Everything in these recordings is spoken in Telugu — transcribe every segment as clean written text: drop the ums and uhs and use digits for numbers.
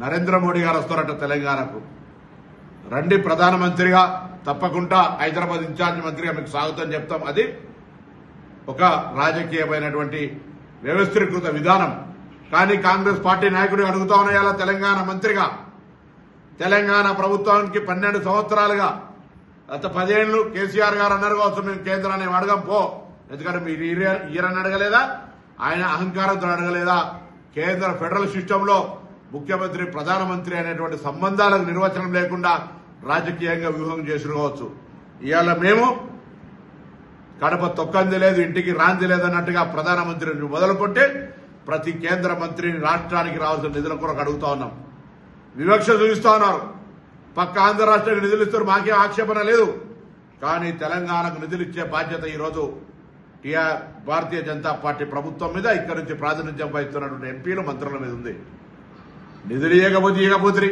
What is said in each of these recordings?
నరేంద్ర మోడీ గారు వస్తారట తెలంగాణకు. రండి ప్రధానమంత్రిగా, తప్పకుండా హైదరాబాద్ ఇన్ఛార్జ్ మంత్రిగా మీకు స్వాగతం చెప్తాం. అది ఒక రాజకీయమైనటువంటి వ్యవస్థీకృత విధానం. కానీ కాంగ్రెస్ పార్టీ నాయకుడు అడుగుతా ఉన్నాయాల తెలంగాణ మంత్రిగా, తెలంగాణ ప్రభుత్వానికి 12 సంవత్సరాలుగా గత 10 ఏళ్లు కేసీఆర్ గారు అన్నారు కావచ్చు, మేము కేంద్రాన్ని అడగం పో, ఎందుకంటే మీరు ఈయనని అడగలేదా, ఆయన అహంకారంతో అడగలేదా? కేంద్ర ఫెడరల్ సిస్టంలో ముఖ్యమంత్రి ప్రధానమంత్రి అనేటువంటి సంబంధాలకు నిర్వచనం లేకుండా రాజకీయంగా వ్యూహం చేసుకోవచ్చు. ఇవాళ మేము కడప తొక్కంది లేదు, ఇంటికి రాంది లేదన్నట్టుగా ప్రధానమంత్రిని మొదలుకొంటే ప్రతి కేంద్ర మంత్రిని రాష్ట్రానికి రావాల్సిన నిధుల కొరకు అడుగుతా ఉన్నాం. వివక్ష చూపిస్తా ఉన్నారు. పక్క ఆంధ్ర రాష్ట్రానికి నిధులు ఇస్తారు, మాకేం ఆక్షేపణ లేదు. కానీ తెలంగాణకు నిధులు ఇచ్చే బాధ్యత ఈరోజు భారతీయ జనతా పార్టీ ప్రభుత్వం మీద, ఇక్కడి నుంచి ప్రాతినిధ్యం వహిస్తున్నటువంటి ఎంపీలు, మంత్రుల మీద ఉంది. నిధులు ఇవ్వకపోతే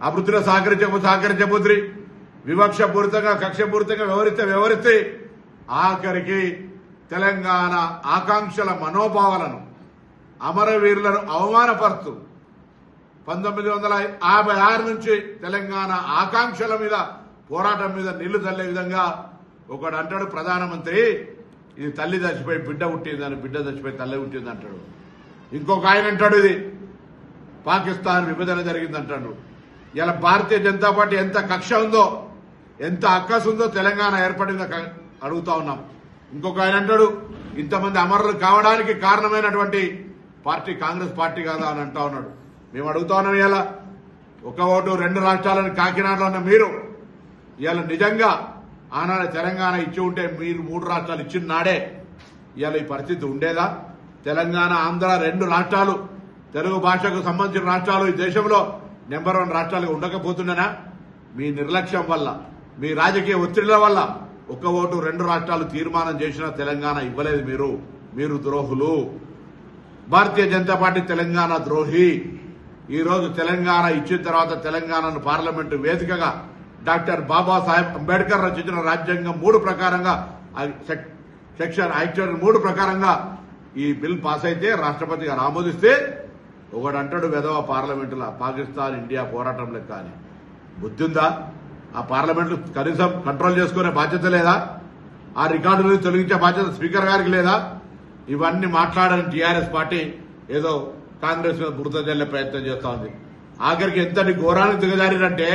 అభివృద్ధిలో సహకరించకపోతే వివక్షపూరితంగా కక్షపూరితంగా వ్యవహరిస్తే ఆఖరికి తెలంగాణ ఆకాంక్షల మనోభావాలను, అమరవీరులను అవమానపరుస్తూ 1956 నుంచి తెలంగాణ ఆకాంక్షల మీద, పోరాటం మీద నీళ్లు చల్లే విధంగా ఒకడు అంటాడు ప్రధానమంత్రి, ఇది తల్లి చచ్చిపోయి బిడ్డ పుట్టిందని, బిడ్డ చచ్చిపోయి తల్లి పుట్టింది అంటాడు. ఇంకొక ఆయన అంటాడు ఇది పాకిస్తాన్ విభజన జరిగిందంటాడు. ఇలా భారతీయ జనతా పార్టీ ఎంత కక్ష ఉందో, ఎంత అక్కసు ఉందో తెలంగాణ ఏర్పడిందో అడుగుతా ఉన్నాం. ఇంకొక ఆయన అంటాడు ఇంతమంది అమరులు కావడానికి కారణమైనటువంటి పార్టీ కాంగ్రెస్ పార్టీ కాదా అని అంటా ఉన్నాడు. మేము అడుగుతా ఉన్నాం, ఇలా 1 ఓటు 2 రాష్ట్రాలను కాకినాడలో ఉన్న మీరు ఇవాళ నిజంగా ఆనాడు తెలంగాణ ఇచ్చి ఉంటే, మీరు 3 రాష్ట్రాలు ఇచ్చిన నాడే ఇవాళ ఈ పరిస్థితి ఉండేదా? తెలంగాణ, ఆంధ్ర 2 రాష్ట్రాలు తెలుగు భాషకు సంబంధించిన రాష్ట్రాలు ఈ దేశంలో నెంబర్ 1 రాష్ట్రాలుగా ఉండకపోతుండేనా? మీ నిర్లక్ష్యం వల్ల, మీ రాజకీయ ఒత్తిడిల వల్ల 1 ఓటు 2 రాష్ట్రాలు తీర్మానం చేసిన తెలంగాణ ఇవ్వలేదు. మీరు ద్రోహులు. భారతీయ జనతా పార్టీ తెలంగాణ ద్రోహి. ఈ రోజు తెలంగాణ ఇచ్చిన తర్వాత తెలంగాణను పార్లమెంటు వేదికగా డాక్టర్ బాబాసాహెబ్ అంబేద్కర్ రచించిన రాజ్యాంగం 3 ప్రకారంగా, సెక్షన్ 3 ప్రకారంగా ఈ బిల్ పాస్ అయితే, రాష్ట్రపతి గారు ఆమోదిస్తే ఒకడు అంటాడు వెధవ పార్లమెంటులో పాకిస్తాన్ ఇండియా పోరాటం లెక్క అని. బుద్ధి ఉందా? ఆ పార్లమెంట్ కనీసం కంట్రోల్ చేసుకునే బాధ్యత లేదా? ఆ రికార్డులను తొలగించే బాధ్యత స్పీకర్ గారికి లేదా? ఇవన్నీ మాట్లాడని టీఆర్ఎస్ పార్టీ ఏదో కాంగ్రెస్ మీద బురద జల్లే ప్రయత్నం చేస్తా ఉంది. ఆఖరికి ఎంతటి ఘోరానికి దిగజారినంటే,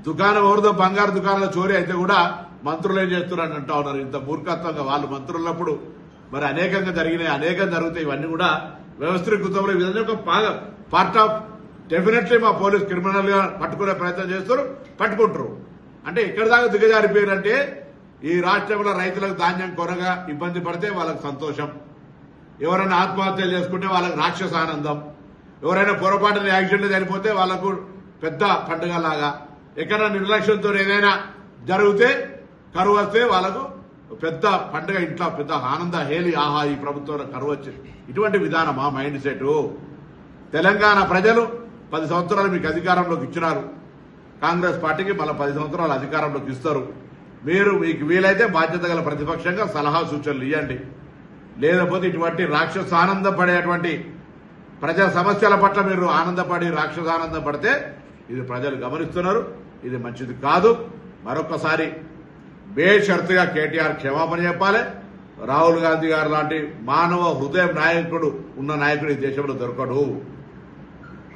దుకాణం ఎవరిదో బంగారు దుకాణంలో చోరీ అయితే కూడా మంత్రులు ఏం చేస్తున్నారని అంటా ఉన్నారు. ఇంత మూర్ఖత్వంగా వాళ్ళు మంత్రులున్నప్పుడు మరి అనేకంగా జరిగినాయి, అనేకం జరుగుతాయి. ఇవన్నీ కూడా వ్యవస్థీకృతంలో ఈ విధంగా ఒక పార్ట్ ఆఫ్ డెఫినెట్లీ మా పోలీస్ క్రిమినల్ గా పట్టుకునే ప్రయత్నం చేస్తారు, పట్టుకుంటారు. అంటే ఎక్కడి దాకా దిగజారిపోయారంటే, ఈ రాష్ట్రంలో రైతులకు ధాన్యం కొనగా ఇబ్బంది పడితే వాళ్ళకి సంతోషం, ఎవరైనా ఆత్మహత్యలు చేసుకుంటే వాళ్ళకి రాక్షస ఆనందం, ఎవరైనా పొరపాటున యాక్సిడెంట్లు చనిపోతే వాళ్లకు పెద్ద పండుగ లాగా, ఎక్కడ నిర్లక్ష్యంతో ఏదైనా జరిగితే కరువు వస్తే వాళ్ళకు పెద్ద పండుగ, ఇంట్లో పెద్ద ఆనంద హేలి, ఆహా ఈ ప్రభుత్వంలో కరువు వచ్చింది. ఇటువంటి విధానమా మైండ్ సెట్? తెలంగాణ ప్రజలు 10 సంవత్సరాలు మీకు అధికారంలోకి ఇచ్చినారు. కాంగ్రెస్ పార్టీకి మళ్ళీ 10 సంవత్సరాలు అధికారంలోకి ఇస్తారు. మీకు వీలైతే బాధ్యత గల ప్రతిపక్షంగా సలహా సూచనలు ఇవ్వండి. లేకపోతే ఇటువంటి రాక్షస ఆనందపడేటువంటి ప్రజా సమస్యల పట్ల మీరు ఆనందపడి రాక్షస ఆనందం పడితే ఇది ప్రజలు గమనిస్తున్నారు. ఇది మంచిది కాదు. మరొకసారి బేషరతుగా కేటీఆర్ క్షమాపణ చెప్పాలి. రాహుల్ గాంధీ గారు లాంటి మానవ హృదయం నాయకుడు ఉన్న నాయకుడు ఈ దేశంలో దొరకడు.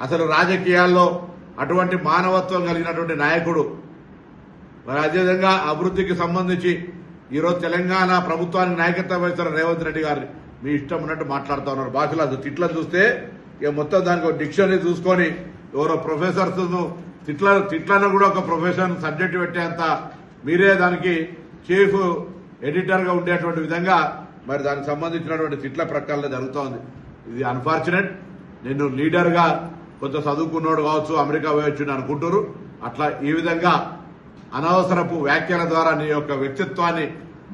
అసలు రాజకీయాల్లో అటువంటి మానవత్వం కలిగినటువంటి నాయకుడు. మరి అదేవిధంగా అభివృద్ధికి సంబంధించి ఈరోజు తెలంగాణ ప్రభుత్వానికి నాయకత్వం వహిస్తున్న రేవంత్ రెడ్డి గారిని మీ ఇష్టం ఉన్నట్టు మాట్లాడుతూ ఉన్నారు. భాషలో అది తిట్లను చూస్తే ఇక మొత్తం దానికి ఒక డిక్షనరీ చూసుకొని ఎవరో ప్రొఫెసర్స్ తిట్లను కూడా ఒక ప్రొఫెషన్ సబ్జెక్ట్ పెట్టేంత మీరే దానికి చీఫ్ ఎడిటర్ గా ఉండేటువంటి విధంగా మరి దానికి సంబంధించినటువంటి తిట్ల ప్రకారంలో జరుగుతోంది. ఇది అన్ఫార్చునేట్. నేను లీడర్ గా కొంత చదువుకున్నోడు కావచ్చు, అమెరికా పోయొచ్చు అనుకుంటారు. అట్లా ఈ విధంగా అనవసరపు వ్యాఖ్యల ద్వారా నీ యొక్క వ్యక్తిత్వాన్ని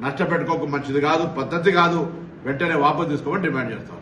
నష్టపెట్టుకోక మంచిది కాదు, పద్ధతి కాదు. వెంటనే వాపసు తీసుకోమని డిమాండ్ చేస్తాం.